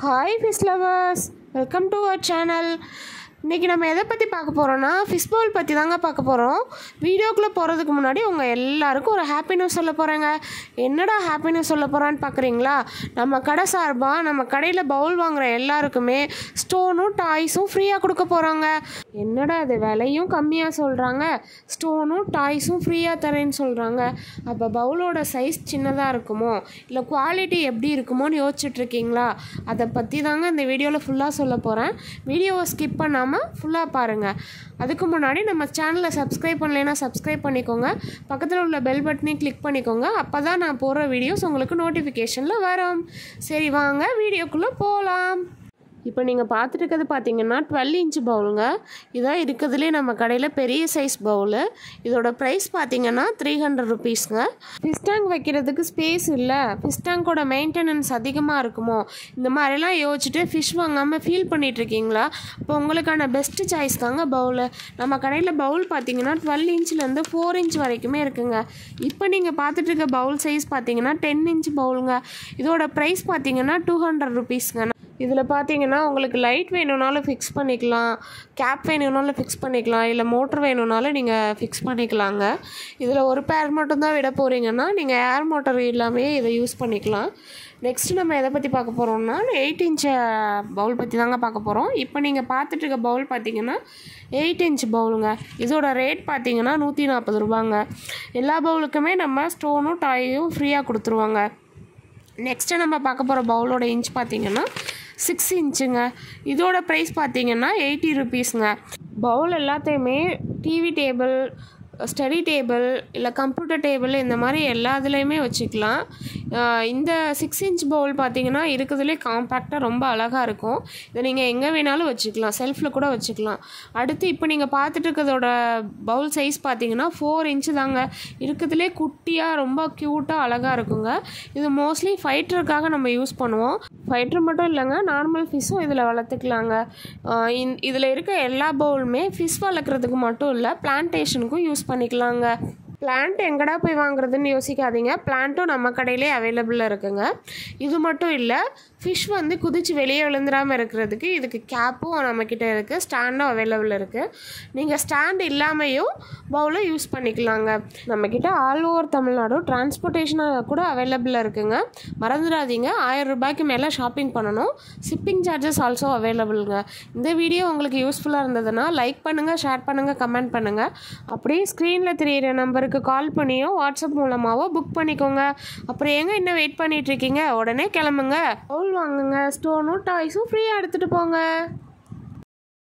Hi fish lovers, welcome to our channel. இன்றைக்கி நம்ம எதை பற்றி பார்க்க போகிறோன்னா ஃபிஷ் பவுல் பற்றி தாங்க பார்க்க போகிறோம். வீடியோக்குள்ளே போகிறதுக்கு முன்னாடி உங்கள் எல்லாருக்கும் ஒரு ஹாப்பி நியூஸ் சொல்ல போகிறேங்க. என்னடா ஹாப்பி நியூஸ் சொல்ல போகிறான்னு பார்க்குறீங்களா? நம்ம கடை சார்பாக நம்ம கடையில் பவுல் வாங்குகிற எல்லாருக்குமே ஸ்டோனும் டாய்ஸும் ஃப்ரீயாக கொடுக்க போகிறாங்க. என்னடா அது விலையும் கம்மியாக சொல்கிறாங்க, ஸ்டோனும் டாய்ஸும் ஃப்ரீயாக தரேன்னு சொல்கிறாங்க. அப்போ பவுலோட சைஸ் சின்னதாக இருக்குமோ இல்லை குவாலிட்டி எப்படி இருக்குமோன்னு யோசிச்சுட்ருக்கீங்களா? அதை பற்றி தாங்க இந்த வீடியோவில் ஃபுல்லாக சொல்ல போகிறேன். வீடியோவை ஸ்கிப் பண்ணாமல் ஃபுல்லாக பாருங்கள். அதுக்கு முன்னாடி நம்ம சேனலை சப்ஸ்கிரைப் பண்ணலைன்னா சப்ஸ்கிரைப் பண்ணிக்கோங்க. பக்கத்தில் உள்ள பெல் பட்டனையும் கிளிக் பண்ணிக்கோங்க. அப்போ தான் நான் போடுற வீடியோஸ் உங்களுக்கு நோட்டிஃபிகேஷனில் வரும். சரி வாங்க வீடியோக்குள்ளே போகலாம். இப்போ நீங்கள் பார்த்துட்டு இருக்கிறது பார்த்தீங்கன்னா 12 இன்ச் பவுலுங்க. இதான் இருக்கிறதுலே நம்ம கடையில் பெரிய சைஸ் பவுலு. இதோட ப்ரைஸ் பார்த்தீங்கன்னா 300 ருபீஸ்ங்க. ஃபிஷ் டேங்க் வைக்கிறதுக்கு ஸ்பேஸ் இல்லை, ஃபிஷ் டேங்கோட மெயின்டெனன்ஸ் அதிகமாக இருக்குமோ, இந்த மாதிரிலாம் யோசிச்சுட்டு ஃபிஷ் வாங்காமல் ஃபீல் பண்ணிகிட்ருக்கீங்களா? இப்போ உங்களுக்கான பெஸ்ட்டு சாய்ஸ் தாங்க பவுலு. நம்ம கடையில் பவுல் பார்த்தீங்கன்னா 12 இன்ச்லேருந்து 4 இன்ச் வரைக்குமே இருக்குங்க. இப்போ நீங்கள் பார்த்துட்டு இருக்க பவுல் சைஸ் பார்த்தீங்கன்னா 10 இன்ச் பவுலுங்க. இதோட ப்ரைஸ் பார்த்தீங்கன்னா 200 ருபீஸ்ங்க. இதில் பார்த்தீங்கன்னா உங்களுக்கு லைட் வேணும்னாலும் ஃபிக்ஸ் பண்ணிக்கலாம், கேப் வேணும்னாலும் ஃபிக்ஸ் பண்ணிக்கலாம், இல்லை மோட்ரு வேணும்னாலும் நீங்கள் ஃபிக்ஸ் பண்ணிக்கலாங்க. இதில் ஒரு பேர் மட்டும்தான் விட போகிறீங்கன்னா நீங்கள் ஏர் மோட்டர் இல்லாமே இதை யூஸ் பண்ணிக்கலாம். நெக்ஸ்ட்டு நம்ம எதை பற்றி பார்க்க போகிறோம்னா 8 இன்ச் பவுல் பற்றி தாங்க பார்க்க போகிறோம். இப்போ நீங்கள் பார்த்துட்டு இருக்க பவுல் பார்த்தீங்கன்னா 8 இன்ச் பவுலுங்க. இதோட ரேட் பார்த்தீங்கன்னா 140 ரூபாங்க. எல்லா பவுலுக்குமே நம்ம ஸ்டோனும் டாயும் ஃப்ரீயாக கொடுத்துருவாங்க. நெக்ஸ்ட்டு நம்ம பார்க்க போகிற பவுலோட இன்ச் பார்த்தீங்கன்னா 6 இன்ச்சுங்க. இதோட ப்ரைஸ் பார்த்தீங்கன்னா 80 ருபீஸுங்க. பவுல் எல்லாத்தையுமே டிவி டேபிள், ஸ்டடி டேபிள், இல்லை கம்ப்யூட்டர் டேபிள், இந்த மாதிரி எல்லா இதுலேயுமே வச்சுக்கலாம். இந்த 6 இன்ச் பவுல் பார்த்தீங்கன்னா இருக்கிறதுலே காம்பேக்டாக ரொம்ப அழகாக இருக்கும். இதை நீங்கள் எங்கே வேணாலும் வச்சுக்கலாம், செல்ஃபில் கூட வச்சுக்கலாம். அடுத்து இப்போ நீங்கள் பார்த்துட்டு இருக்கிறதோட பவுல் சைஸ் பார்த்தீங்கன்னா 4 இன்ச்சு தாங்க. இருக்கிறதுலே குட்டியாக ரொம்ப க்யூட்டாக அழகாக இருக்குங்க. இது மோஸ்ட்லி ஃபைட்டருக்காக நம்ம யூஸ் பண்ணுவோம். ஃபைட்டர் மட்டும் இல்லைங்க, நார்மல் ஃபிஷ்ஷும் இதில் வளர்த்துக்கலாங்க. இதில் இருக்க எல்லா பவுலுமே ஃபிஷ் வளர்க்குறதுக்கு மட்டும் இல்லை, பிளான்டேஷனுக்கும் யூஸ் பண்ணிக்கலாங்க. பிளான்ட் எங்கடா போய் வாங்குறதுன்னு யோசிக்காதீங்க, பிளான்ட்டும் நம்ம கடையிலே அவைலபிளாக இருக்குங்க. இது மட்டும் இல்லை, ஃபிஷ் வந்து குதித்து வெளியே விழுந்துடாமல் இருக்கிறதுக்கு இதுக்கு கேப்பும் நம்மக்கிட்ட இருக்குது, ஸ்டாண்டும் அவைலபிள் இருக்குது. நீங்கள் ஸ்டாண்ட் இல்லாமையும் பவுலை யூஸ் பண்ணிக்கலாங்க. நம்மக்கிட்ட ஆல் ஓவர் தமிழ்நாடு டிரான்ஸ்போர்ட்டேஷனாக கூட அவைலபிளாக இருக்குங்க. மறந்துடாதீங்க, 1000 ரூபாய்க்கு மேலே ஷாப்பிங் பண்ணணும். ஷிப்பிங் சார்ஜஸ் ஆல்சோ அவைலபிளுங்க. இந்த வீடியோ உங்களுக்கு யூஸ்ஃபுல்லாக இருந்ததுன்னா லைக் பண்ணுங்கள், ஷேர் பண்ணுங்கள், கமெண்ட் பண்ணுங்கள். அப்படியே ஸ்க்ரீனில் தெரியிற நம்பருக்கு கால் பண்ணியோ வாட்ஸ்அப் மூலமாகவோ புக் பண்ணிக்கோங்க. அப்புறம் எங்கே இன்னும் வெயிட் பண்ணிகிட்ருக்கீங்க? உடனே கிளம்புங்க, பவுல் வாங்குங்க, ஸ்டோனும் டாய்ஸும் ஃப்ரீயாக எடுத்துகிட்டு போங்க.